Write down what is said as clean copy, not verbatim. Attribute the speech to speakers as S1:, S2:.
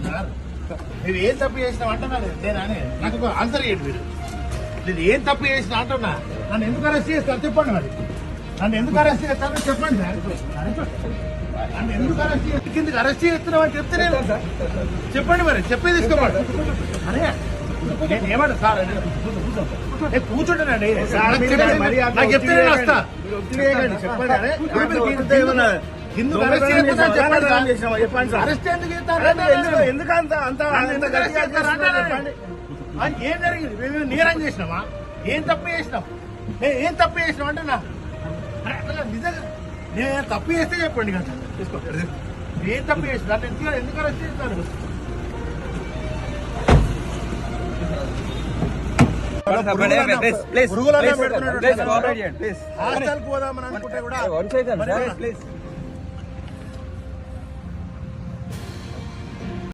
S1: Sir మీరు ఏం తప్పు చేసినావు అంటున్నా నేను అని నాకు ఒక ఆన్సర్ చేయండి మీరు. నేను ఏం తప్పు చేసిన అంటున్నా, నన్ను ఎందుకు అరెస్ట్ చేస్తారు చెప్పండి. మరి నన్ను ఎందుకు అరెస్ట్ చేస్తారో చెప్పండి సార్. నన్ను ఎందుకు అరెస్ట్ చేస్తారు, కిందకి అరెస్ట్ చేస్తున్నావు అని చెప్తే చెప్పండి. మరి చెప్పేది తీసుకోమండి. అరే నేను ఏమంటా సార్ కూర్చుంటానండి, నాకు చెప్తే నేను వస్తా. చెప్పండి. అరే అరెస్ట్ ఏం జరిగింది? మేము నేరం చేసినామా? ఏం తప్పు చేసినాం? ఏం తప్పు చేసినాం అంటున్నా. నిజంగా నేను తప్పు చేస్తే చెప్పండి కదా. ఏం తప్పు చేసిన ఎందుకు అరెస్ట్ చేస్తారు? హాస్టల్కి పోదామని అనుకుంటే కూడా